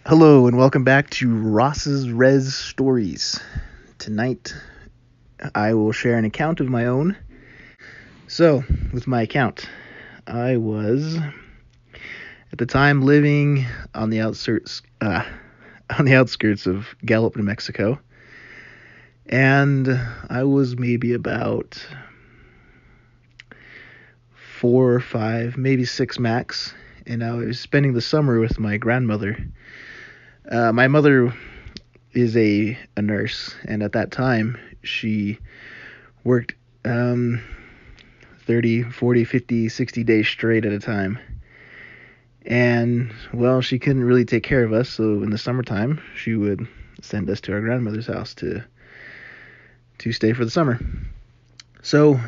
Hello and welcome back to Ross's Res Stories. Tonight I will share an account of my own. So, with my account, I was at the time living on the outskirts of Gallup, New Mexico, and I was maybe about 4 or 5, maybe 6 max, and I was spending the summer with my grandmother. My mother is a nurse, and at that time she worked 30, 40, 50, 60 days straight at a time. And, well, she couldn't really take care of us, so in the summertime she would send us to our grandmother's house to stay for the summer. So,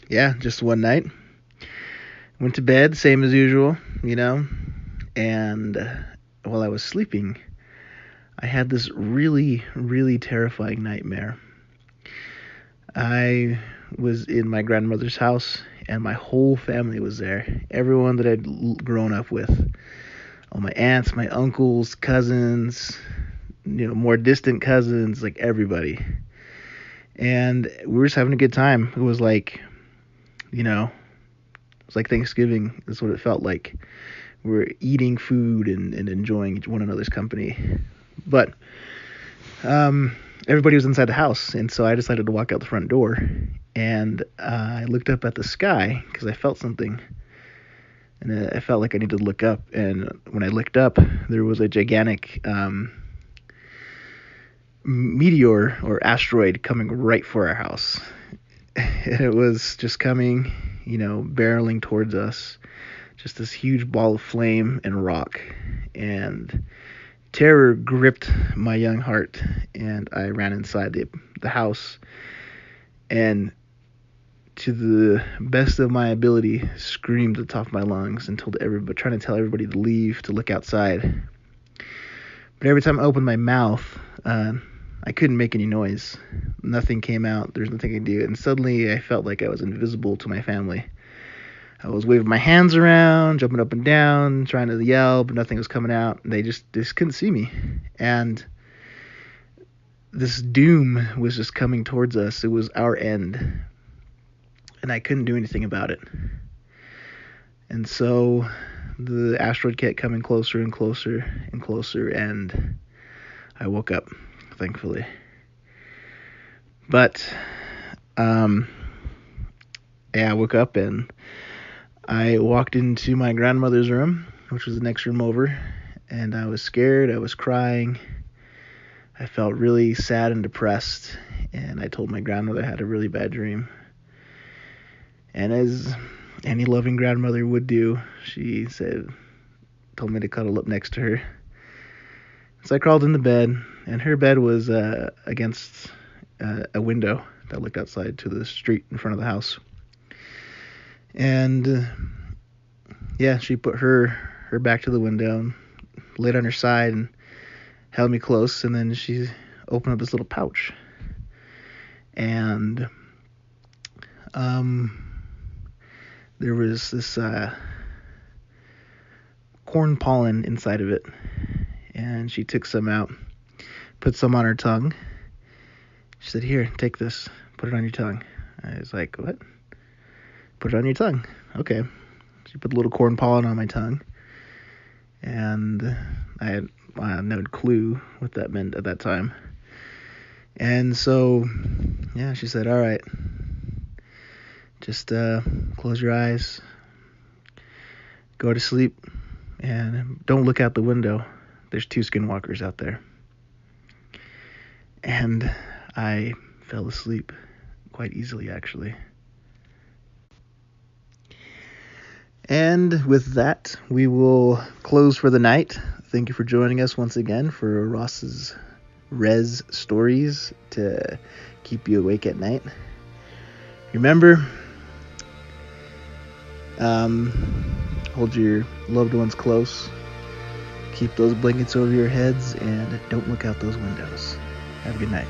just one night, went to bed, same as usual, and while I was sleeping, I had this really, really terrifying nightmare. I was in my grandmother's house, and my whole family was there. Everyone that I'd grown up with. All my aunts, my uncles, cousins, more distant cousins, like everybody. And we were just having a good time. It was like, Thanksgiving. That's what it felt like. We're eating food and enjoying one another's company. But everybody was inside the house, and so I decided to walk out the front door, and I looked up at the sky because I felt something, and I felt like I needed to look up, and when I looked up, there was a gigantic meteor or asteroid coming right for our house. It was just coming, barreling towards us. Just this huge ball of flame and rock, and terror gripped my young heart, and I ran inside the house, and to the best of my ability, screamed at the top of my lungs and trying to tell everybody to leave, to look outside. But every time I opened my mouth, I couldn't make any noise. Nothing came out. There's nothing I could do, and suddenly I felt like I was invisible to my family. I was waving my hands around, jumping up and down, trying to yell, but nothing was coming out. They just couldn't see me. And this doom was just coming towards us. It was our end. And I couldn't do anything about it. And so the asteroid kept coming closer and closer and closer, and I woke up, thankfully. But, I woke up and I walked into my grandmother's room, which was the next room over, and I was scared. I was crying. I felt really sad and depressed, and I told my grandmother I had a really bad dream. And as any loving grandmother would do, she told me to cuddle up next to her. So I crawled into bed, and her bed was against a window that looked outside to the street in front of the house. And she put her back to the window and laid on her side and held me close, and then she opened up this little pouch, and there was this corn pollen inside of it, and she took some out, put some on her tongue. She said, "Here, take this, put it on your tongue." I was like, "What?" "Put it on your tongue." Okay. She put a little corn pollen on my tongue, and I had no clue what that meant at that time. And so, she said, "All right, just close your eyes, go to sleep, and don't look out the window. There's 2 skinwalkers out there." And I fell asleep quite easily, actually. And with that, we will close for the night. Thank you for joining us once again for Ross's Res Stories to keep you awake at night. Remember, hold your loved ones close, keep those blankets over your heads, and don't look out those windows. Have a good night.